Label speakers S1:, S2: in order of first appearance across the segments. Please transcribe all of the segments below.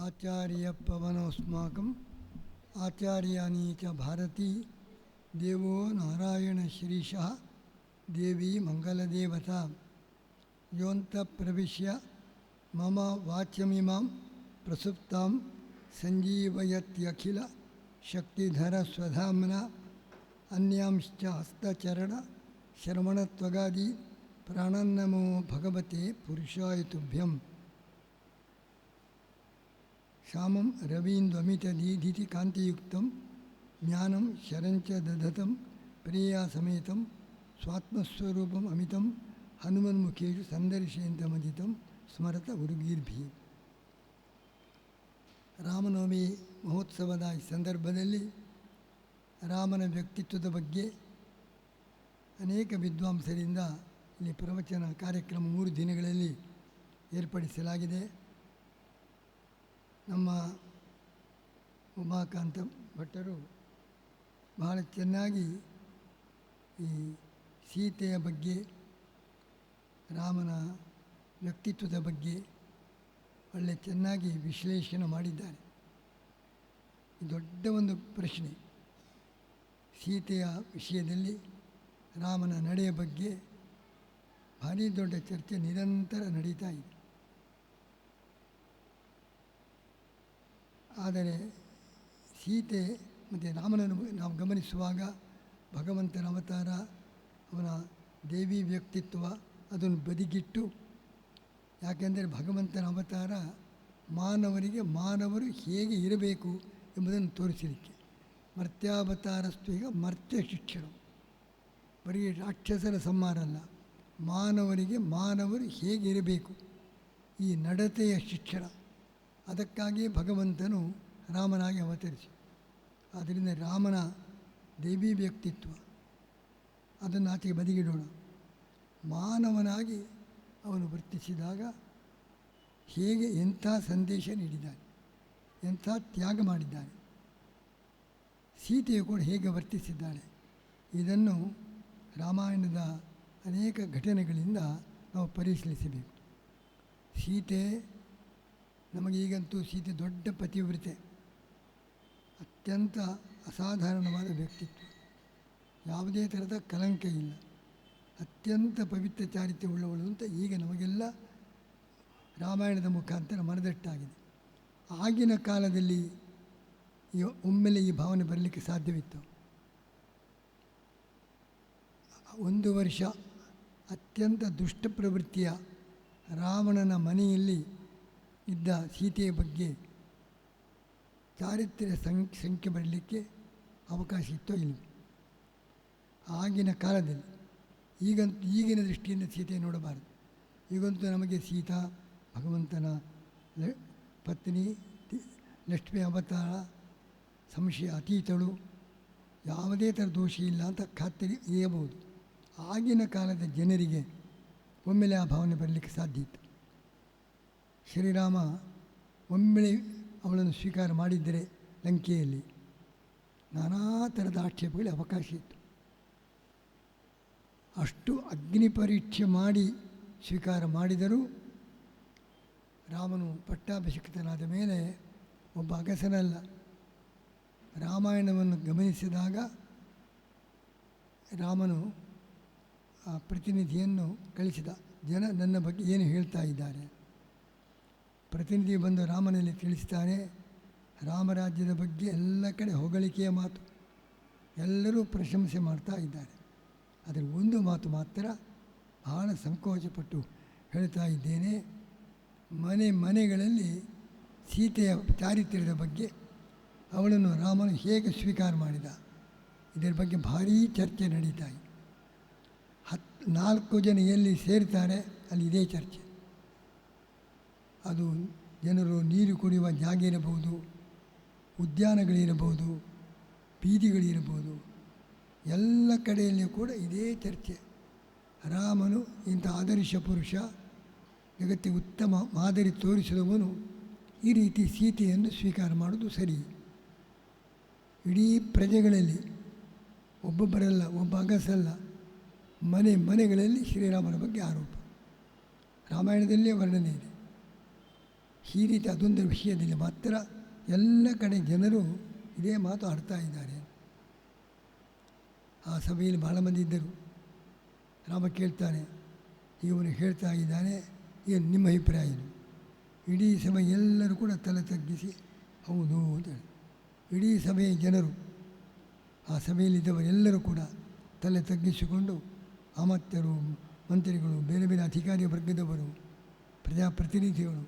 S1: आचार्यपवनोऽस्माकम् आचार्याणी च भारती देवो नारायणश्रीशः देवी मंगलदेवता योऽन्तःप्रविश्य मम वाच्यमिमां प्रसुप्तां सञ्जीवयत्यखिल शक्तिधरस्वधाम्ना अन्यांश्च हस्तचरण श्रवणत्वगादि प्राणन्नमो भगवते पुरुषाय तुभ्यं श्यामं रवीन्द्वमितदीधिति कान्तियुक्तं ज्ञानं शरञ्च दधतं प्रियासमेतं स्वात्मस्वरूपम् अमितं हनुमन्मुखेषु सन्दर्शयन्तमजितं स्मरत गुरुगीर्भिः. ರಾಮನವಮಿ ಮಹೋತ್ಸವದ ಈ ಸಂದರ್ಭದಲ್ಲಿ ರಾಮನ ವ್ಯಕ್ತಿತ್ವದ ಬಗ್ಗೆ ಅನೇಕ ವಿದ್ವಾಂಸರಿಂದ ಇಲ್ಲಿ ಪ್ರವಚನ ಕಾರ್ಯಕ್ರಮ 3 ದಿನಗಳಲ್ಲಿ ಏರ್ಪಡಿಸಲಾಗಿದೆ. ನಮ್ಮ ಉಮಾಕಾಂತ ಭಟ್ಟರು ಬಹಳ ಚೆನ್ನಾಗಿ ಈ ಸೀತೆಯ ಬಗ್ಗೆ, ರಾಮನ ವ್ಯಕ್ತಿತ್ವದ ಬಗ್ಗೆ ಒಳ್ಳೆ ಚೆನ್ನಾಗಿ ವಿಶ್ಲೇಷಣೆ ಮಾಡಿದ್ದಾರೆ. ದೊಡ್ಡ ಒಂದು ಪ್ರಶ್ನೆ, ಸೀತೆಯ ವಿಷಯದಲ್ಲಿ ರಾಮನ ನಡೆಯ ಬಗ್ಗೆ ಭಾರಿ ದೊಡ್ಡ ಚರ್ಚೆ ನಿರಂತರ ನಡೀತಾ ಇದೆ. ಆದರೆ ಸೀತೆ ಮತ್ತು ರಾಮನನ್ನು ನಾವು ಗಮನಿಸುವಾಗ ಭಗವಂತನ ಅವತಾರ, ಅವನ ದೇವಿ ವ್ಯಕ್ತಿತ್ವ ಅದನ್ನು ಬದಿಗಿಟ್ಟು, ಯಾಕೆಂದರೆ ಭಗವಂತನ ಅವತಾರ ಮಾನವರಿಗೆ ಮಾನವರು ಹೇಗೆ ಇರಬೇಕು ಎಂಬುದನ್ನು ತೋರಿಸಲಿಕ್ಕೆ. ಮರ್ತ್ಯಾವತಾರಸ್ತು ಈಗ ಮರ್ತ್ಯ ಶಿಕ್ಷಣ, ಬರೀ ರಾಕ್ಷಸರ ಸಂಹಾರ ಅಲ್ಲ, ಮಾನವರಿಗೆ ಮಾನವರು ಹೇಗೆ ಇರಬೇಕು ಈ ನಡತೆಯ ಶಿಕ್ಷಣ. ಅದಕ್ಕಾಗಿ ಭಗವಂತನು ರಾಮನಾಗಿ ಅವತರಿಸಿ. ಆದ್ದರಿಂದ ರಾಮನ ದೇವಿ ವ್ಯಕ್ತಿತ್ವ ಅದನ್ನು ಆಚೆಗೆ ಬದಿಗಿಡೋಣ. ಮಾನವನಾಗಿ ಅವನು ವರ್ತಿಸಿದಾಗ ಹೇಗೆ ಎಂಥ ಸಂದೇಶ ನೀಡಿದ್ದಾನೆ, ಎಂಥ ತ್ಯಾಗ ಮಾಡಿದ್ದಾನೆ, ಸೀತೆಯು ಕೂಡ ಹೇಗೆ ವರ್ತಿಸಿದ್ದಾಳೆ, ಇದನ್ನು ರಾಮಾಯಣದ ಅನೇಕ ಘಟನೆಗಳಿಂದ ನಾವು ಪರಿಶೀಲಿಸಬೇಕು. ಸೀತೆ ನಮಗೀಗಂತೂ ಸೀತೆ ದೊಡ್ಡ ಪತಿವ್ರತೆ, ಅತ್ಯಂತ ಅಸಾಧಾರಣವಾದ ವ್ಯಕ್ತಿತ್ವ, ಯಾವುದೇ ಥರದ ಕಲಂಕ ಇಲ್ಲ, ಅತ್ಯಂತ ಪವಿತ್ರ ಚಾರಿತ್ರ್ಯ ಉಳ್ಳವಳು ಅಂತ ಈಗ ನಮಗೆಲ್ಲ ರಾಮಾಯಣದ ಮುಖಾಂತರ ಮನದಟ್ಟಾಗಿದೆ. ಆಗಿನ ಕಾಲದಲ್ಲಿ ಒಮ್ಮೆಲೆ ಈ ಭಾವನೆ ಬರಲಿಕ್ಕೆ ಸಾಧ್ಯವಿತ್ತು. 1 ವರ್ಷ ಅತ್ಯಂತ ದುಷ್ಟ ಪ್ರವೃತ್ತಿಯ ರಾವಣನ ಮನೆಯಲ್ಲಿ ಇದ್ದ ಸೀತೆಯ ಬಗ್ಗೆ ಚಾರಿತ್ರ್ಯ ಸಂಖ್ಯೆ ಬರಲಿಕ್ಕೆ ಅವಕಾಶ ಇತ್ತೋ ಇಲ್ಲ. ಆಗಿನ ಕಾಲದಲ್ಲಿ, ಈಗಿನ ದೃಷ್ಟಿಯಿಂದ ಸೀತೆ ನೋಡಬಾರದು. ಈಗಂತೂ ನಮಗೆ ಸೀತಾ ಭಗವಂತನ ಪತ್ನಿ, ಲಕ್ಷ್ಮಿ ಅವತಾರ, ಸಂಶಯ ಅತೀತಳು, ಯಾವುದೇ ಥರ ದೋಷ ಇಲ್ಲ ಅಂತ ಖಾತರಿ ಇರಬಹುದು. ಆಗಿನ ಕಾಲದ ಜನರಿಗೆ ಒಮ್ಮೆಲೆ ಆ ಭಾವನೆ ಬರಲಿಕ್ಕೆ ಸಾಧ್ಯ ಇತ್ತು. ಶ್ರೀರಾಮ ಒಮ್ಮೆಲೆ ಅವಳನ್ನು ಸ್ವೀಕಾರ ಮಾಡಿದ್ದರೆ ಲಂಕೆಯಲ್ಲಿ ನಾನಾ ಥರದ ಆಕ್ಷೇಪಗಳಿಗೆ ಅವಕಾಶ ಇತ್ತು. ಅಷ್ಟು ಅಗ್ನಿ ಪರೀಕ್ಷೆ ಮಾಡಿ ಸ್ವೀಕಾರ ಮಾಡಿದರೂ ರಾಮನು ಪಟ್ಟಾಭಿಷಿಕ್ತನಾದ ಮೇಲೆ ಒಬ್ಬ ಅಗಸನಲ್ಲ. ರಾಮಾಯಣವನ್ನು ಗಮನಿಸಿದಾಗ ರಾಮನು ಆ ಪ್ರತಿನಿಧಿಯನ್ನು ಕಳಿಸಿದ. ಜನ ನನ್ನ ಬಗ್ಗೆ ಏನು ಹೇಳ್ತಾ ಇದ್ದಾರೆ. ಪ್ರತಿನಿಧಿ ಬಂದು ರಾಮನಲ್ಲಿ ತಿಳಿಸ್ತಾನೆ, ರಾಮರಾಜ್ಯದ ಬಗ್ಗೆ ಎಲ್ಲ ಕಡೆ ಹೊಗಳಿಕೆಯ ಮಾತು, ಎಲ್ಲರೂ ಪ್ರಶಂಸೆ ಮಾಡ್ತಾ ಇದ್ದಾರೆ. ಅದರ ಒಂದು ಮಾತು ಮಾತ್ರ ಬಹಳ ಸಂಕೋಚಪಟ್ಟು ಹೇಳ್ತಾ ಇದ್ದೇನೆ, ಮನೆಗಳಲ್ಲಿ ಸೀತೆಯ ಚಾರಿತ್ರ್ಯದ ಬಗ್ಗೆ, ಅವಳನ್ನು ರಾಮನು ಹೇಗೆ ಸ್ವೀಕಾರ ಮಾಡಿದ, ಇದರ ಬಗ್ಗೆ ಭಾರೀ ಚರ್ಚೆ ನಡೀತಾ ಇದೆ. 4 ಜನ ಎಲ್ಲಿ ಸೇರ್ತಾರೆ ಅಲ್ಲಿ ಇದೇ ಚರ್ಚೆ. ಅದು ಜನರು ನೀರು ಕುಡಿಯುವ ಜಾಗ ಇರಬಹುದು, ಉದ್ಯಾನಗಳಿರಬಹುದು, ಬೀದಿಗಳಿರಬಹುದು, ಎಲ್ಲ ಕಡೆಯಲ್ಲಿಯೂ ಕೂಡ ಇದೇ ಚರ್ಚೆ. ರಾಮನು ಇಂಥ ಆದರ್ಶ ಪುರುಷ, ಜಗತ್ತಿಗೆ ಉತ್ತಮ ಮಾದರಿ ತೋರಿಸಿದವನು, ಈ ರೀತಿ ಸೀತೆಯನ್ನು ಸ್ವೀಕಾರ ಮಾಡೋದು ಸರಿ. ಇಡೀ ಪ್ರಜೆಗಳಲ್ಲಿ ಒಬ್ಬೊಬ್ಬರಲ್ಲ, ಒಬ್ಬ ಅಗಸಲ್ಲ, ಮನೆಗಳಲ್ಲಿ ಶ್ರೀರಾಮನ ಬಗ್ಗೆ ಆರೋಪ ರಾಮಾಯಣದಲ್ಲೇ ವರ್ಣನೆ ಇದೆ. ಈ ರೀತಿ ಅದೊಂದು ವಿಷಯದಲ್ಲಿ ಮಾತ್ರ ಎಲ್ಲ ಕಡೆ ಜನರು ಇದೇ ಮಾತು ಆಡ್ತಾ ಇದ್ದಾರೆ. ಆ ಸಭೆಯಲ್ಲಿ ಬಹಳ ಮಂದಿ ಇದ್ದರು. ರಾಮ ಕೇಳ್ತಾನೆ, ಇವನು ಹೇಳ್ತಾ ಇದ್ದಾನೆ, ಏನು ನಿಮ್ಮ ಅಭಿಪ್ರಾಯ ಏನು? ಇಡೀ ಸಭೆ ಎಲ್ಲರೂ ಕೂಡ ತಲೆ ತಗ್ಗಿಸಿ ಹೌದು ಅಂತ ಹೇಳಿ, ಇಡೀ ಸಭೆಯ ಜನರು, ಆ ಸಭೆಯಲ್ಲಿದ್ದವರೆಲ್ಲರೂ ಕೂಡ ತಲೆ ತಗ್ಗಿಸಿಕೊಂಡು ಅಮಾತ್ಯರು, ಮಂತ್ರಿಗಳು, ಬೇರೆ ಬೇರೆ ಅಧಿಕಾರಿ ವರ್ಗದವರು, ಪ್ರಜಾಪ್ರತಿನಿಧಿಗಳು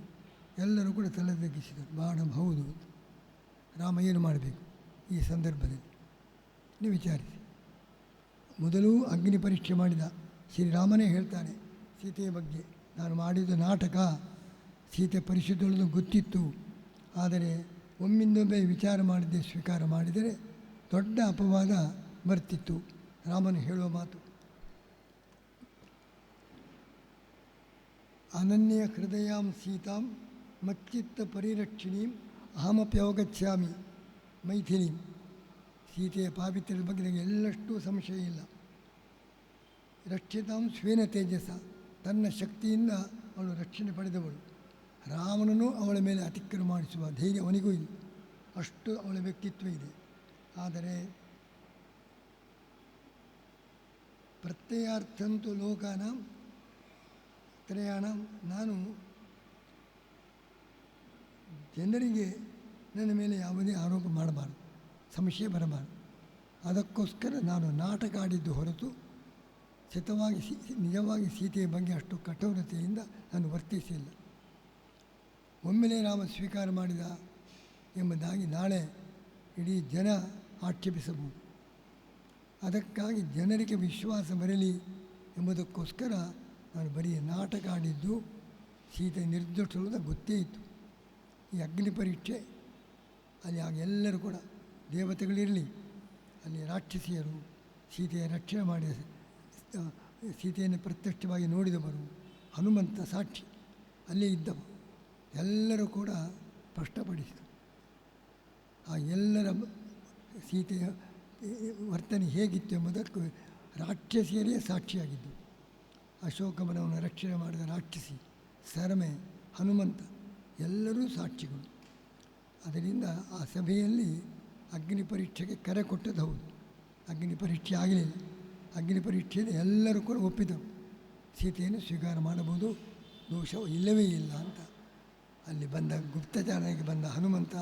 S1: ಎಲ್ಲರೂ ಕೂಡ ತಲೆ ತಗ್ಗಿಸಿದರು. ಹೌದು. ರಾಮ ಏನು ಮಾಡಬೇಕು ಈ ಸಂದರ್ಭದಲ್ಲಿ ನೀವು ವಿಚಾರಿಸಿ. ಮೊದಲು ಅಗ್ನಿ ಪರೀಕ್ಷೆ ಮಾಡಿದ ಶ್ರೀರಾಮನೇ ಹೇಳ್ತಾನೆ ಸೀತೆಯ ಬಗ್ಗೆ, ನಾನು ಮಾಡಿದ ನಾಟಕ, ಸೀತೆ ಪರಿಶುದ್ಧಳನ್ನು ಗೊತ್ತಿತ್ತು, ಆದರೆ ಒಮ್ಮಿಂದೊಮ್ಮೆ ವಿಚಾರ ಮಾಡಿದ್ದೆ ಸ್ವೀಕಾರ ಮಾಡಿದರೆ ದೊಡ್ಡ ಅಪವಾದ ಬರ್ತಿತ್ತು. ರಾಮನು ಹೇಳುವ ಮಾತು, ಅನನ್ಯ ಹೃದಯಾಂ ಸೀತಾಂ ಮಚ್ಚಿತ್ತ ಪರಿರಕ್ಷಿಣೀಂ ಅಹಮಪ್ಯವಗಚ್ಛಾಮಿ ಮೈಥಿಲೀಂ. ಸೀತೆಯ ಪಾವಿತ್ರ್ಯದ ಬಗ್ಗೆ ನನಗೆ ಎಳ್ಳಷ್ಟು ಸಂಶಯ ಇಲ್ಲ. ರಕ್ಷಿತಾಂ ಸ್ವೇನ ತೇಜಸ, ತನ್ನ ಶಕ್ತಿಯಿಂದ ಅವಳು ರಕ್ಷಣೆ ಪಡೆದವಳು. ರಾಮನನ್ನು ಅವಳ ಮೇಲೆ ಅತಿಕ್ರಮ ಮಾಡಿಸುವ ಧೈರ್ಯ ಅವನಿಗೂ ಇಲ್ಲ, ಅಷ್ಟು ಅವಳ ವ್ಯಕ್ತಿತ್ವ ಇದೆ. ಆದರೆ ಪ್ರತ್ಯಯಾರ್ಥಂತು ಲೋಕಾನಾಂ ತ್ರಯಾಣಂ, ನಾನು ಜನರಿಗೆ ನನ್ನ ಮೇಲೆ ಯಾವುದೇ ಆರೋಪ ಮಾಡಬಾರ್ದು, ಸಂಶಯ ಬರಬಾರ್ದು. ಅದಕ್ಕೋಸ್ಕರ ನಾನು ನಾಟಕ ಆಡಿದ್ದು ಹೊರತು ನಿಜವಾಗಿ ಸೀತೆಯ ಬಗ್ಗೆ ಅಷ್ಟು ಕಠೋರತೆಯಿಂದ ನಾನು ವರ್ತಿಸಿಲ್ಲ. ಒಮ್ಮೆಲೆ ರಾಮ ಸ್ವೀಕಾರ ಮಾಡಿದ ಎಂಬುದಾಗಿ ನಾಳೆ ಇಡೀ ಜನ ಆಕ್ಷೇಪಿಸಬಹುದು. ಅದಕ್ಕಾಗಿ ಜನರಿಗೆ ವಿಶ್ವಾಸ ಬರಲಿ ಎಂಬುದಕ್ಕೋಸ್ಕರ ನಾನು ಬರೀ ನಾಟಕ ಆಡಿದ್ದು. ಸೀತೆ ನಿರ್ದೋಷದ ಗೊತ್ತೇ ಇತ್ತು. ಈ ಅಗ್ನಿ ಪರೀಕ್ಷೆ ಅಲ್ಲಿ ಆಗ ಎಲ್ಲರೂ ಕೂಡ ದೇವತೆಗಳಿರಲಿ, ಅಲ್ಲಿ ರಾಕ್ಷಸಿಯರು, ಸೀತೆಯ ರಕ್ಷಣೆ ಮಾಡಿದ ಸೀತೆಯನ್ನು ಪ್ರತ್ಯಕ್ಷವಾಗಿ ನೋಡಿದವರು, ಹನುಮಂತ ಸಾಕ್ಷಿ ಅಲ್ಲೇ ಇದ್ದವ, ಎಲ್ಲರೂ ಕೂಡ ಸ್ಪಷ್ಟಪಡಿಸಿದರು. ಆ ಎಲ್ಲರ ಸೀತೆಯ ವರ್ತನೆ ಹೇಗಿತ್ತು ಎಂಬುದಕ್ಕೂ ರಾಕ್ಷಸಿಯರೇ ಸಾಕ್ಷಿಯಾಗಿದ್ದು. ಅಶೋಕವನವನ್ನು ರಕ್ಷಣೆ ಮಾಡಿದ ರಾಕ್ಷಸಿ, ಸರಮೆ, ಹನುಮಂತ ಎಲ್ಲರೂ ಸಾಕ್ಷಿಗಳು. ಅದರಿಂದ ಆ ಸಭೆಯಲ್ಲಿ ಅಗ್ನಿ ಪರೀಕ್ಷೆಗೆ ಕರೆ ಕೊಟ್ಟದ್ದು ಹೌದು. ಅಗ್ನಿ ಪರೀಕ್ಷೆ ಆಗಲಿಲ್ಲ. ಅಗ್ನಿ ಪರೀಕ್ಷೆಯಲ್ಲಿ ಎಲ್ಲರೂ ಕೂಡ ಒಪ್ಪಿದರು, ಸೀತೆಯನ್ನು ಸ್ವೀಕಾರ ಮಾಡಬಹುದು, ದೋಷ ಇಲ್ಲವೇ ಇಲ್ಲ ಅಂತ. ಅಲ್ಲಿ ಬಂದ ಗುಪ್ತಚಾರನಿಗೆ ಬಂದ ಹನುಮಂತ,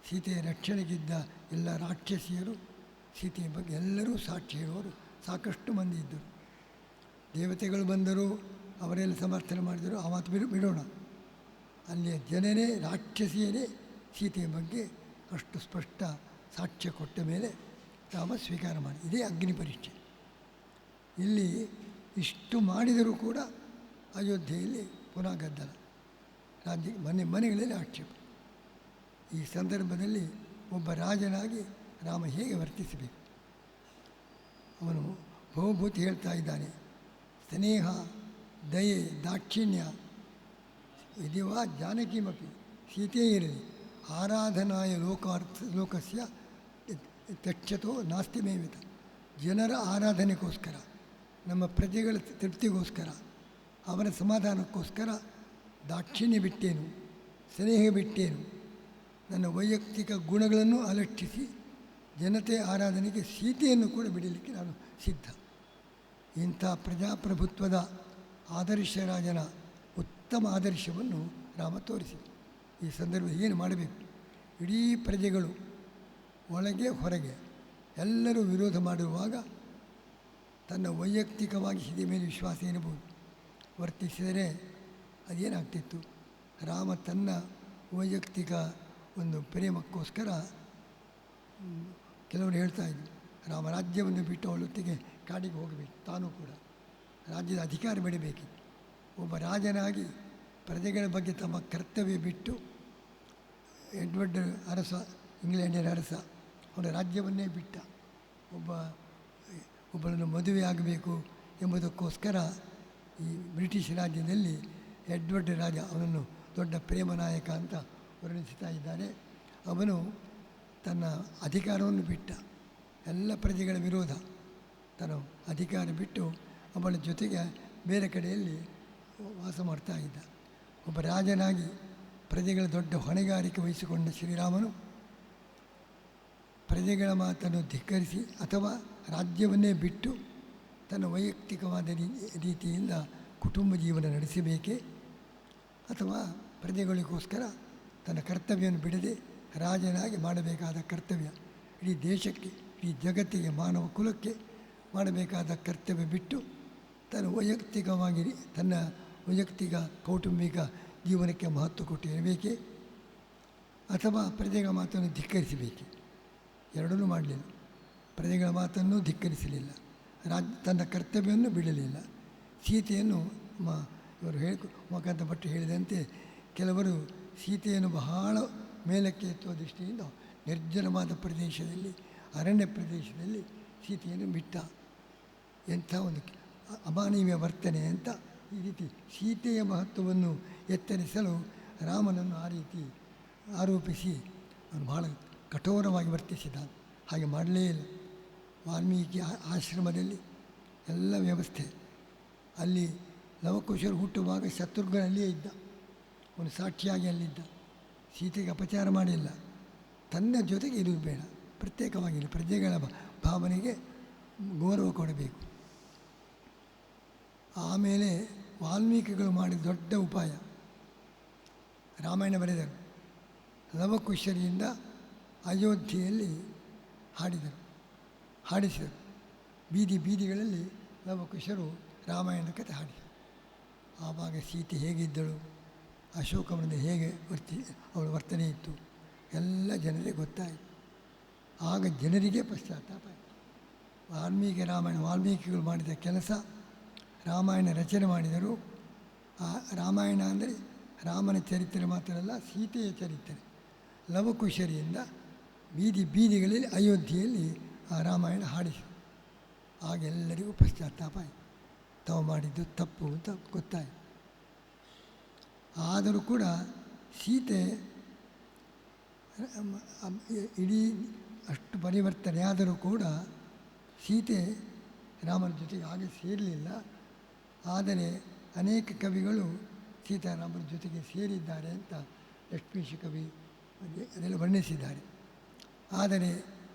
S1: ಸೀತೆಯ ರಕ್ಷಣೆಗಿದ್ದ ಎಲ್ಲ ರಾಕ್ಷಸಿಯರು, ಸೀತೆಯ ಬಗ್ಗೆ ಎಲ್ಲರೂ ಸಾಕ್ಷಿ ಹೇಳುವವರು ಸಾಕಷ್ಟು ಮಂದಿ ಇದ್ದರು. ದೇವತೆಗಳು ಬಂದರು, ಅವರೆಲ್ಲ ಸಮರ್ಥನೆ ಮಾಡಿದರು, ಆ ಮಾತು ಬಿಡೋಣ. ಅಲ್ಲಿಯ ಜನರೇ, ರಾಕ್ಷಸಿಯರೇ ಸೀತೆಯ ಬಗ್ಗೆ ಅಷ್ಟು ಸ್ಪಷ್ಟ ಸಾಕ್ಷ್ಯ ಕೊಟ್ಟ ಮೇಲೆ ರಾಮ ಸ್ವೀಕಾರ ಮಾಡಿ. ಇದೇ ಅಗ್ನಿ ಪರೀಕ್ಷೆ. ಇಲ್ಲಿ ಇಷ್ಟು ಮಾಡಿದರೂ ಕೂಡ ಅಯೋಧ್ಯೆಯಲ್ಲಿ ಪುನಃ ಗದ್ದಲ, ಮನೆಗಳಲ್ಲಿ ಆಕ್ಷೇಪ. ಈ ಸಂದರ್ಭದಲ್ಲಿ ಒಬ್ಬ ರಾಜನಾಗಿ ರಾಮ ಹೇಗೆ ವರ್ತಿಸಬೇಕು? ಅವನು ಬಹುಭೂತಿ ಹೇಳ್ತಾ ಇದ್ದಾನೆ, ಸ್ನೇಹ, ದಯೆ, ದಾಕ್ಷಿಣ್ಯ ಇದೀವಾ ಜಾನಕಿಮಪಿ, ಸೀತೆ ಇರಲಿ ಆರಾಧನಾಯ ಲೋಕಸ್ಯ ತಕ್ಷತೋ ನಾಸ್ತಿ ಮೇವಿತ. ಜನರ ಆರಾಧನೆಗೋಸ್ಕರ, ನಮ್ಮ ಪ್ರಜೆಗಳ ತೃಪ್ತಿಗೋಸ್ಕರ, ಅವರ ಸಮಾಧಾನಕ್ಕೋಸ್ಕರ ದಾಕ್ಷಿಣ್ಯ ಬಿಟ್ಟೇನು, ಸ್ನೇಹ ಬಿಟ್ಟೇನು, ನನ್ನ ವೈಯಕ್ತಿಕ ಗುಣಗಳನ್ನು ಅಲಕ್ಷಿಸಿ ಜನತೆ ಆರಾಧನೆಗೆ ಸೀತೆಯನ್ನು ಕೂಡ ಬಿಡಲಿಕ್ಕೆ ನಾನು ಸಿದ್ಧ. ಇಂಥ ಪ್ರಜಾಪ್ರಭುತ್ವದ ಆದರ್ಶ ರಾಜನ ಉತ್ತಮ ಆದರ್ಶವನ್ನು ರಾಮ ತೋರಿಸಿದ. ಈ ಸಂದರ್ಭದಲ್ಲಿ ಏನು ಮಾಡಬೇಕು? ಇಡೀ ಪ್ರಜೆಗಳು ಒಳಗೆ ಹೊರಗೆ ಎಲ್ಲರೂ ವಿರೋಧ ಮಾಡಿರುವಾಗ ತನ್ನ ವೈಯಕ್ತಿಕವಾಗಿ ಸೀತೆ ಮೇಲೆ ವಿಶ್ವಾಸ ಏನಬಹುದು ವರ್ತಿಸಿದರೆ ಅದೇನಾಗ್ತಿತ್ತು? ರಾಮ ತನ್ನ ವೈಯಕ್ತಿಕ ಒಂದು ಪ್ರೇಮಕ್ಕೋಸ್ಕರ, ಕೆಲವರು ಹೇಳ್ತಾ ಇದ್ದರು, ರಾಮ ರಾಜ್ಯವನ್ನು ಬಿಟ್ಟು ಅವಳೊತ್ತಿಗೆ ಕಾಡಿಗೆ ಹೋಗಬೇಕು, ತಾನೂ ಕೂಡ ರಾಜ್ಯದ ಅಧಿಕಾರ ಬಿಡಬೇಕಿತ್ತು. ಒಬ್ಬ ರಾಜನಾಗಿ ಪ್ರಜೆಗಳ ಬಗ್ಗೆ ತಮ್ಮ ಕರ್ತವ್ಯ ಬಿಟ್ಟು ಎಡ್ವರ್ಡ್ ಅರಸ, ಇಂಗ್ಲೆಂಡಿನ ಅರಸ, ಅವನ ರಾಜ್ಯವನ್ನೇ ಬಿಟ್ಟ. ಒಬ್ಬಳನ್ನು ಮದುವೆ ಆಗಬೇಕು ಎಂಬುದಕ್ಕೋಸ್ಕರ ಈ ಬ್ರಿಟಿಷ್ ರಾಜ್ಯದಲ್ಲಿ ಎಡ್ವರ್ಡ್ ರಾಜ ಅವನನ್ನು ದೊಡ್ಡ ಪ್ರೇಮ ನಾಯಕ ಅಂತ ವರ್ಣಿಸ್ತಾ ಇದ್ದಾರೆ. ಅವನು ತನ್ನ ಅಧಿಕಾರವನ್ನು ಬಿಟ್ಟ, ಎಲ್ಲ ಪ್ರಜೆಗಳ ವಿರೋಧ, ತನ್ನ ಅಧಿಕಾರ ಬಿಟ್ಟು ಅವಳ ಜೊತೆಗೆ ಬೇರೆ ಕಡೆಯಲ್ಲಿ ವಾಸ ಮಾಡ್ತಾ ಇದ್ದ. ಒಬ್ಬ ರಾಜನಾಗಿ ಪ್ರಜೆಗಳ ದೊಡ್ಡ ಹೊಣೆಗಾರಿಕೆ ವಹಿಸಿಕೊಂಡ ಶ್ರೀರಾಮನು ಪ್ರಜೆಗಳ ಮಾತನ್ನು ಧಿಕ್ಕರಿಸಿ ಅಥವಾ ರಾಜ್ಯವನ್ನೇ ಬಿಟ್ಟು ತನ್ನ ವೈಯಕ್ತಿಕವಾದ ರೀತಿಯಿಂದ ಕುಟುಂಬ ಜೀವನ ನಡೆಸಬೇಕೇ ಅಥವಾ ಪ್ರಜೆಗಳಿಗೋಸ್ಕರ ತನ್ನ ಕರ್ತವ್ಯವನ್ನು ಬಿಡದೆ ರಾಜನಾಗಿ ಮಾಡಬೇಕಾದ ಕರ್ತವ್ಯ, ಇಡೀ ದೇಶಕ್ಕೆ, ಇಡೀ ಜಗತ್ತಿಗೆ, ಮಾನವ ಕುಲಕ್ಕೆ ಮಾಡಬೇಕಾದ ಕರ್ತವ್ಯ ಬಿಟ್ಟು ತನ್ನ ವೈಯಕ್ತಿಕ ಕೌಟುಂಬಿಕ ಜೀವನಕ್ಕೆ ಮಹತ್ವ ಕೊಟ್ಟು ಇರಬೇಕೇ ಅಥವಾ ಪ್ರಜೆಗಳ ಮಾತನ್ನು ಧಿಕ್ಕರಿಸಬೇಕೆ? ಎರಡನ್ನೂ ಮಾಡಲಿಲ್ಲ. ಪ್ರಜೆಗಳ ಮಾತನ್ನು ಧಿಕ್ಕರಿಸಲಿಲ್ಲ, ತನ್ನ ಕರ್ತವ್ಯವನ್ನು ಬಿಡಲಿಲ್ಲ. ಸೀತೆಯನ್ನು ಇವರು ಮುಖಾಂತ ಭಟ್ಟು ಹೇಳಿದಂತೆ ಕೆಲವರು ಸೀತೆಯನ್ನು ಬಹಳ ಮೇಲಕ್ಕೆ ಎತ್ತುವ ದೃಷ್ಟಿಯಿಂದ ನಿರ್ಜನವಾದ ಪ್ರದೇಶದಲ್ಲಿ, ಅರಣ್ಯ ಪ್ರದೇಶದಲ್ಲಿ ಸೀತೆಯನ್ನು ಬಿಟ್ಟ. ಎಂಥ ಒಂದು ಅಮಾನವೀಯ ವರ್ತನೆ ಅಂತ ಈ ರೀತಿ ಸೀತೆಯ ಮಹತ್ವವನ್ನು ಎತ್ತರಿಸಲು ರಾಮನನ್ನು ಆ ರೀತಿ ಆರೋಪಿಸಿ ಅವನು ಬಹಳ ಕಠೋರವಾಗಿ ವರ್ತಿಸಿದ. ಹಾಗೆ ಮಾಡಲೇ ಇಲ್ಲ. ವಾಲ್ಮೀಕಿ ಆಶ್ರಮದಲ್ಲಿ ಎಲ್ಲ ವ್ಯವಸ್ಥೆ, ಅಲ್ಲಿ ಲವಕುಶರು ಹುಟ್ಟುವಾಗ ಶತ್ರುಘ್ನ ಅಲ್ಲಿಯೇ ಇದ್ದ, ಅವನು ಸಾಕ್ಷಿಯಾಗಿ ಅಲ್ಲಿದ್ದ. ಸೀತೆಗೆ ಅಪಚಾರ ಮಾಡಿಲ್ಲ. ತನ್ನ ಜೊತೆಗೆ ಇರುವುದು ಬೇಡ, ಪ್ರತ್ಯೇಕವಾಗಿಲ್ಲ. ಪ್ರಜೆಗಳ ಭಾವನೆಗೆ ಗೌರವ ಕೊಡಬೇಕು. ಆಮೇಲೆ ವಾಲ್ಮೀಕಿಗಳು ಮಾಡಿದ ದೊಡ್ಡ ಉಪಾಯ, ರಾಮಾಯಣ ಬರೆದರು. ಲವಕುಶರಿಯಿಂದ ಅಯೋಧ್ಯೆಯಲ್ಲಿ ಹಾಡಿಸಿದರು. ಬೀದಿಗಳಲ್ಲಿ ಲವಕುಶರು ರಾಮಾಯಣದ ಕಥೆ ಹಾಡಿದರು. ಆವಾಗ ಸೀತೆ ಹೇಗಿದ್ದಳು, ಅಶೋಕವನದಲ್ಲಿ ಹೇಗೆ ಅವಳ ವರ್ತನೆ ಇತ್ತು ಎಲ್ಲ ಜನರಿಗೆ ಗೊತ್ತಾಯಿತು. ಆಗ ಜನರಿಗೆ ಪಶ್ಚಾತ್ತಾಪ ಆಯಿತು. ವಾಲ್ಮೀಕಿಗಳು ಮಾಡಿದ ಕೆಲಸ, ರಾಮಾಯಣ ರಚನೆ ಮಾಡಿದರು. ಆ ರಾಮಾಯಣ ಅಂದರೆ ರಾಮನ ಚರಿತ್ರೆ ಮಾತ್ರ ಅಲ್ಲ, ಸೀತೆಯ ಚರಿತ್ರೆ. ಲವಕುಶರಿಯಿಂದ ಬೀದಿಗಳಲ್ಲಿ ಅಯೋಧ್ಯೆಯಲ್ಲಿ ಆ ರಾಮಾಯಣ ಹಾಡಿಸಿದರು. ಆಗ ಎಲ್ಲರಿಗೂ ಪಶ್ಚಾತ್ತಾಪ ಆಯಿತು, ತಾವು ಮಾಡಿದ್ದು ತಪ್ಪು ಅಂತ ಗೊತ್ತಾಯಿತು. ಆದರೂ ಕೂಡ ಸೀತೆ ಇಡೀ ಅಷ್ಟು ಪರಿವರ್ತನೆ ಆದರೂ ಕೂಡ ಸೀತೆ ರಾಮನ ಜೊತೆಗೆ ಹಾಗೆ ಸೇರಲಿಲ್ಲ. ಆದರೆ ಅನೇಕ ಕವಿಗಳು ಸೀತಾರಾಮನ ಜೊತೆಗೆ ಸೇರಿದ್ದಾರೆ ಅಂತ ಲಕ್ಷ್ಮೀಶ ಕವಿ ಅದೆಲ್ಲ ವರ್ಣಿಸಿದ್ದಾರೆ. ಆದರೆ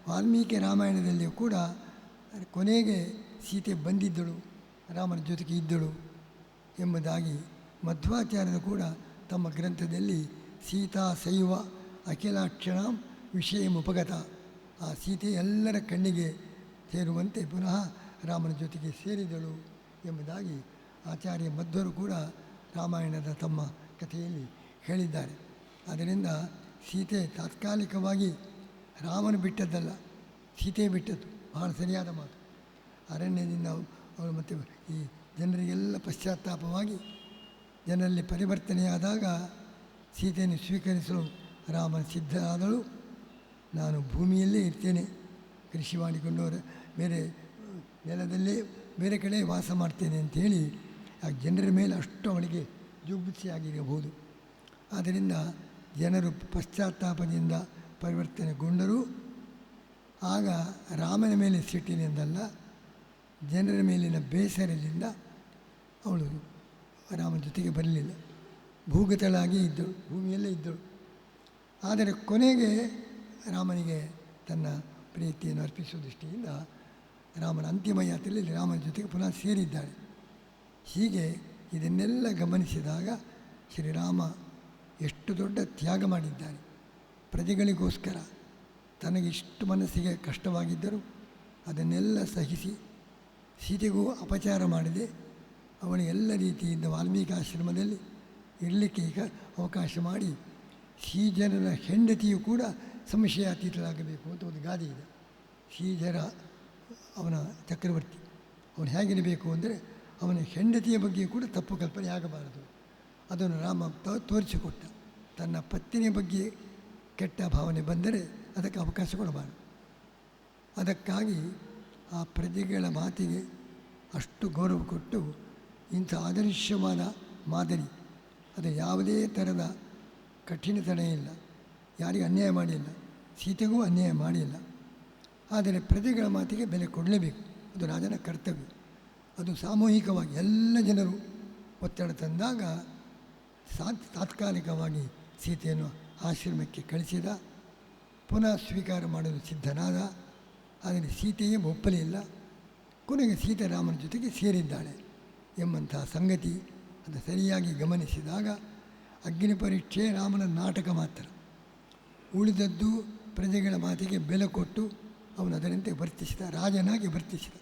S1: ವಾಲ್ಮೀಕಿ ರಾಮಾಯಣದಲ್ಲಿಯೂ ಕೂಡ ಕೊನೆಗೆ ಸೀತೆ ಬಂದಿದ್ದಳು, ರಾಮನ ಜೊತೆಗೆ ಇದ್ದಳು ಎಂಬುದಾಗಿ ಮಧ್ವಾಚಾರ್ಯರು ಕೂಡ ತಮ್ಮ ಗ್ರಂಥದಲ್ಲಿ ಸೀತಾ ಶೈವ ಅಖಿಲಾಕ್ಷಣಂ ವಿಷಯಮುಪಗತ, ಆ ಸೀತೆ ಎಲ್ಲರ ಕಣ್ಣಿಗೆ ಸೇರುವಂತೆ ಪುನಃ ರಾಮನ ಜೊತೆಗೆ ಸೇರಿದಳು ಎಂಬುದಾಗಿ ಆಚಾರ್ಯ ಮಧ್ವರು ಕೂಡ ರಾಮಾಯಣದ ತಮ್ಮ ಕಥೆಯಲ್ಲಿ ಹೇಳಿದ್ದಾರೆ. ಆದ್ದರಿಂದ ಸೀತೆ ತಾತ್ಕಾಲಿಕವಾಗಿ ರಾಮನ ಬಿಟ್ಟದ್ದಲ್ಲ, ಸೀತೆ ಬಿಟ್ಟದ್ದು. ಬಹಳ ಸರಿಯಾದ ಮಾತು. ಅರಣ್ಯದಿಂದ ಅವಳು ಮತ್ತು ಈ ಜನರಿಗೆಲ್ಲ ಪಶ್ಚಾತ್ತಾಪವಾಗಿ ಜನರಲ್ಲಿ ಪರಿವರ್ತನೆಯಾದಾಗ ಸೀತೆಯನ್ನು ಸ್ವೀಕರಿಸಲು ರಾಮನ ಸಿದ್ಧ ಆದಳು. ನಾನು ಭೂಮಿಯಲ್ಲೇ ಇರ್ತೇನೆ, ಕೃಷಿ ಮಾಡಿಕೊಂಡವರು ಬೇರೆ ನೆಲದಲ್ಲೇ ಬೇರೆ ಕಡೆ ವಾಸ ಮಾಡ್ತೇನೆ ಅಂಥೇಳಿ ಆ ಜನರ ಮೇಲೆ ಅಷ್ಟು ಅವಳಿಗೆ ಜುಗುಪ್ಸೆಯಾಗಿರಬಹುದು. ಆದ್ದರಿಂದ ಜನರು ಪಶ್ಚಾತ್ತಾಪದಿಂದ ಪರಿವರ್ತನೆಗೊಂಡರೂ ಆಗ ರಾಮನ ಮೇಲೆ ಸಿಟ್ಟಿನಿಂದಲ್ಲ, ಜನರ ಮೇಲಿನ ಬೇಸರದಿಂದ ಅವಳು ರಾಮನ ಜೊತೆಗೆ ಬರಲಿಲ್ಲ. ಭೂಗತಳಾಗಿ ಇದ್ದಳು, ಭೂಮಿಯಲ್ಲೇ ಇದ್ದಳು. ಆದರೆ ಕೊನೆಗೆ ರಾಮನಿಗೆ ತನ್ನ ಪ್ರೀತಿಯನ್ನು ಅರ್ಪಿಸುವ ದೃಷ್ಟಿಯಿಂದ ರಾಮನ ಅಂತಿಮ ಯಾತ್ರೆಯಲ್ಲಿ ರಾಮನ ಜೊತೆಗೆ ಪುನಃ ಸೇರಿದ್ದಾಳೆ. ಹೀಗೆ ಇದನ್ನೆಲ್ಲ ಗಮನಿಸಿದಾಗ ಶ್ರೀರಾಮ ಎಷ್ಟು ದೊಡ್ಡ ತ್ಯಾಗ ಮಾಡಿದ್ದಾನೆ ಪ್ರಜೆಗಳಿಗೋಸ್ಕರ. ತನಗಿಷ್ಟು ಮನಸ್ಸಿಗೆ ಕಷ್ಟವಾಗಿದ್ದರೂ ಅದನ್ನೆಲ್ಲ ಸಹಿಸಿ ಸೀತೆಗೂ ಅಪಚಾರ ಮಾಡದೆ ಅವಳು ಎಲ್ಲ ರೀತಿಯಿಂದ ವಾಲ್ಮೀಕಿ ಆಶ್ರಮದಲ್ಲಿ ಇರಲಿಕ್ಕೆ ಈಗ ಅವಕಾಶ ಮಾಡಿ, ಶ್ರೀಜರನ ಹೆಂಡತಿಯು ಕೂಡ ಸಂಶಯಾತೀತಳಾಗಬೇಕು ಅಂತ ಒಂದು ಗಾದೆ ಇದೆ. ಶ್ರೀಜರ ಅವನ ಚಕ್ರವರ್ತಿ, ಅವನು ಹೇಗಿರಬೇಕು ಅಂದರೆ ಅವನ ಹೆಂಡತಿಯ ಬಗ್ಗೆ ಕೂಡ ತಪ್ಪು ಕಲ್ಪನೆ ಆಗಬಾರದು. ಅದನ್ನು ರಾಮ ತೋರಿಸಿಕೊಟ್ಟ. ತನ್ನ ಪತ್ನಿಯ ಬಗ್ಗೆ ಕೆಟ್ಟ ಭಾವನೆ ಬಂದರೆ ಅದಕ್ಕೆ ಅವಕಾಶ ಕೊಡಬಾರದು. ಅದಕ್ಕಾಗಿ ಆ ಪ್ರಜೆಗಳ ಮಾತಿಗೆ ಅಷ್ಟು ಗೌರವ ಕೊಟ್ಟು ಇಂಥ ಆದರ್ಶವಾದ ಮಾದರಿ, ಅದು ಯಾವುದೇ ಥರದ ಕಠಿಣತನ ಇಲ್ಲ, ಯಾರಿಗೂ ಅನ್ಯಾಯ ಮಾಡಿಲ್ಲ, ಸೀತೆಗೂ ಅನ್ಯಾಯ ಮಾಡಿಲ್ಲ. ಆದರೆ ಪ್ರಜೆಗಳ ಮಾತಿಗೆ ಬೆಲೆ ಕೊಡಲೇಬೇಕು, ಅದು ರಾಜನ ಕರ್ತವ್ಯ. ಅದು ಸಾಮೂಹಿಕವಾಗಿ ಎಲ್ಲ ಜನರು ಒತ್ತಡ ತಂದಾಗ ತಾತ್ಕಾಲಿಕವಾಗಿ ಸೀತೆಯನ್ನು ಆಶ್ರಮಕ್ಕೆ ಕಳಿಸಿದ. ಪುನಃ ಸ್ವೀಕಾರ ಮಾಡಲು ಸಿದ್ಧನಾದ. ಆದರೆ ಸೀತೆಯೇ ಒಪ್ಪಲಿಲ್ಲ. ಕೊನೆಗೆ ಸೀತೆ ರಾಮನ ಜೊತೆಗೆ ಸೇರಿದ್ದಾಳೆ ಎಂಬಂತಹ ಸಂಗತಿ ಅದು ಸರಿಯಾಗಿ ಗಮನಿಸಿದಾಗ ಅಗ್ನಿ ಪರೀಕ್ಷೆ ರಾಮನ ನಾಟಕ ಮಾತ್ರ. ಉಳಿದದ್ದು ಪ್ರಜೆಗಳ ಮಾತಿಗೆ ಬೆಲೆ ಕೊಟ್ಟು ಅವನು ಅದರಂತೆ ವರ್ತಿಸಿದ, ರಾಜನಾಗಿ ವರ್ತಿಸಿದ,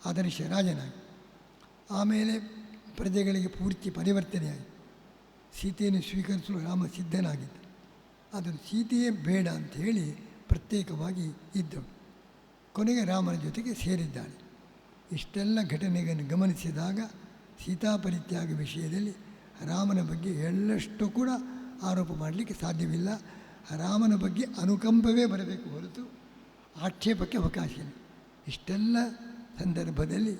S1: ಆದರ್ಶ ರಾಜನಾಗಿ. ಆಮೇಲೆ ಪ್ರಜೆಗಳಿಗೆ ಪೂರ್ತಿ ಪರಿವರ್ತನೆಯಾಯಿತು. ಸೀತೆಯನ್ನು ಸ್ವೀಕರಿಸಲು ರಾಮ ಸಿದ್ಧನಾಗಿದ್ದ. ಆದರೆ ಸೀತೆಯೇ ಬೇಡ ಅಂತ ಹೇಳಿ ಪ್ರತ್ಯೇಕವಾಗಿ ಇದ್ದಳು. ಕೊನೆಗೆ ರಾಮನ ಜೊತೆಗೆ ಸೇರಿದ್ದಾಳೆ. ಇಷ್ಟೆಲ್ಲ ಘಟನೆಗಳನ್ನು ಗಮನಿಸಿದಾಗ ಸೀತಾಪರಿತ್ಯಾಗ ವಿಷಯದಲ್ಲಿ ರಾಮನ ಬಗ್ಗೆ ಎಳ್ಳಷ್ಟು ಕೂಡ ಆರೋಪ ಮಾಡಲಿಕ್ಕೆ ಸಾಧ್ಯವಿಲ್ಲ. ರಾಮನ ಬಗ್ಗೆ ಅನುಕಂಪವೇ ಬರಬೇಕು ಹೊರತು ಆಕ್ಷೇಪಕ್ಕೆ ಅವಕಾಶ ಇಲ್ಲ. ಇಷ್ಟೆಲ್ಲ ಸಂದರ್ಭದಲ್ಲಿ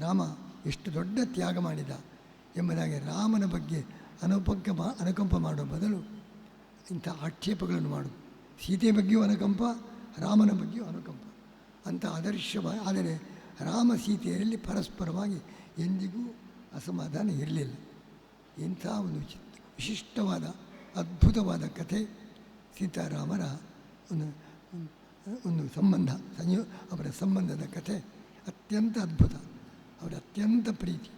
S1: ರಾಮ ಎಷ್ಟು ದೊಡ್ಡ ತ್ಯಾಗ ಮಾಡಿದ ಎಂಬುದಾಗಿ ರಾಮನ ಬಗ್ಗೆ ಅನುಕಂಪ ಮಾಡುವ ಬದಲು ಇಂಥ ಆಕ್ಷೇಪಗಳನ್ನು ಮಾಡುವುದು. ಸೀತೆ ಬಗ್ಗೆಯೂ ಅನುಕಂಪ, ರಾಮನ ಬಗ್ಗೆಯೂ ಅನುಕಂಪ ಅಂತ ಆದರ್ಶವಾಗಿ. ಆದರೆ ರಾಮ ಸೀತೆಯರಲ್ಲಿ ಪರಸ್ಪರವಾಗಿ ಎಂದಿಗೂ ಅಸಮಾಧಾನ ಇರಲಿಲ್ಲ. ಇಂಥ ಒಂದು ವಿಶಿಷ್ಟವಾದ ಅದ್ಭುತವಾದ ಕಥೆ ಸೀತಾರಾಮರ ಒಂದು ಸಂಬಂಧ, ಅವರ ಸಂಬಂಧದ ಕಥೆ ಅತ್ಯಂತ ಅದ್ಭುತ. ಅವರ ಅತ್ಯಂತ ಪ್ರೀತಿ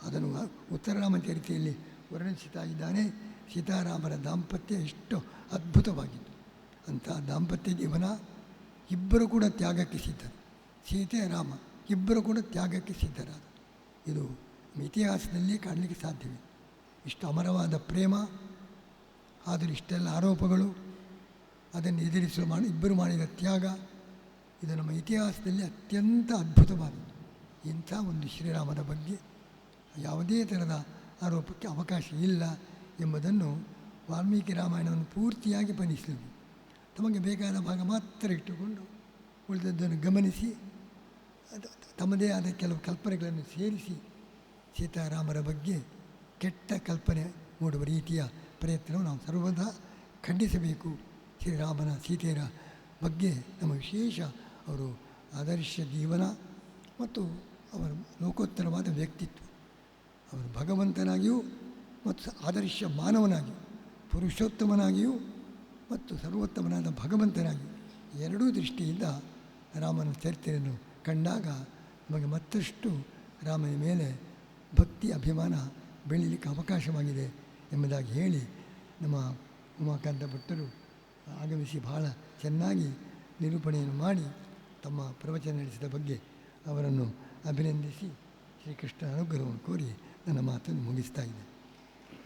S1: ಅದನ್ನು ಉತ್ತರ ರಾಮಚರಿತೆಯಲ್ಲಿ ವರ್ಣಿಸ್ತಾ ಇದ್ದಾನೆ. ಸೀತಾರಾಮರ ದಾಂಪತ್ಯ ಎಷ್ಟು ಅದ್ಭುತವಾಗಿತ್ತು. ಅಂಥ ದಾಂಪತ್ಯ ಜೀವನ. ಇಬ್ಬರು ಕೂಡ ತ್ಯಾಗಕ್ಕೆ ಸಿದ್ಧರು. ಸೀತೆ ರಾಮ ಇಬ್ಬರು ಕೂಡ ತ್ಯಾಗಕ್ಕೆ ಸಿದ್ಧರಾದ. ಇದು ಇತಿಹಾಸದಲ್ಲಿ ಕಾಣಲಿಕ್ಕೆ ಸಾಧ್ಯವಿಲ್ಲ. ಇಷ್ಟು ಅಮರವಾದ ಪ್ರೇಮ, ಆದರೆ ಇಷ್ಟೆಲ್ಲ ಆರೋಪಗಳು, ಅದನ್ನು ಎದುರಿಸಲು ಇಬ್ಬರು ಮಾಡಿದ ತ್ಯಾಗ, ಇದು ನಮ್ಮ ಇತಿಹಾಸದಲ್ಲಿ ಅತ್ಯಂತ ಅದ್ಭುತವಾದದ್ದು. ಇಂಥ ಒಂದು ಶ್ರೀರಾಮನ ಬಗ್ಗೆ ಯಾವುದೇ ಥರದ ಆರೋಪಕ್ಕೆ ಅವಕಾಶ ಇಲ್ಲ ಎಂಬುದನ್ನು ವಾಲ್ಮೀಕಿ ರಾಮಾಯಣವನ್ನು ಪೂರ್ತಿಯಾಗಿ ಪರಿಶೀಲಿಸಿ ತಮಗೆ ಬೇಕಾದ ಭಾಗ ಮಾತ್ರ ಇಟ್ಟುಕೊಂಡು ಉಳಿದದ್ದನ್ನು ಗಮನಿಸಿ ತಮ್ಮದೇ ಆದ ಕೆಲವು ಕಲ್ಪನೆಗಳನ್ನು ಸೇರಿಸಿ ಸೀತಾರಾಮರ ಬಗ್ಗೆ ಕೆಟ್ಟ ಕಲ್ಪನೆ ಮೂಡುವ ರೀತಿಯ ಪ್ರಯತ್ನವನ್ನು ನಾವು ಸರ್ವದಾ ಖಂಡಿಸಬೇಕು. ಶ್ರೀರಾಮನ ಸೀತೆಯರ ಬಗ್ಗೆ ನಮ್ಮ ವಿಶೇಷ ಅವರು ಆದರ್ಶ ಜೀವನ ಮತ್ತು ಅವರ ಲೋಕೋತ್ತರವಾದ ವ್ಯಕ್ತಿತ್ವ, ಅವರು ಭಗವಂತನಾಗಿಯೂ ಮತ್ತು ಆದರ್ಶ ಮಾನವನಾಗಿಯೂ, ಪುರುಷೋತ್ತಮನಾಗಿಯೂ ಮತ್ತು ಸರ್ವೋತ್ತಮನಾದ ಭಗವಂತನಾಗಿಯೂ ಎರಡೂ ದೃಷ್ಟಿಯಿಂದ ರಾಮನ ಚರಿತ್ರೆಯನ್ನು ಕಂಡಾಗ ನಮಗೆ ಮತ್ತಷ್ಟು ರಾಮನ ಮೇಲೆ ಭಕ್ತಿ ಅಭಿಮಾನ ಬೆಳೀಲಿಕ್ಕೆ ಅವಕಾಶವಾಗಿದೆ ಎಂಬುದಾಗಿ ಹೇಳಿ ನಮ್ಮ ಉಮಾಕಾಂತ ಭಟ್ಟರು ಆಗಮಿಸಿ ಬಹಳ ಚೆನ್ನಾಗಿ ನಿರೂಪಣೆಯನ್ನು ಮಾಡಿ ತಮ್ಮ ಪ್ರವಚನ ನಡೆಸಿದ ಬಗ್ಗೆ ಅವರನ್ನು ಅಭಿನಂದಿಸಿ ಶ್ರೀಕೃಷ್ಣ ಅನುಗ್ರಹವನ್ನು ಕೋರಿ ನನ್ನ ಮಾತನ್ನು ಮುಗಿಸ್ತಾ ಇದ್ದೆ.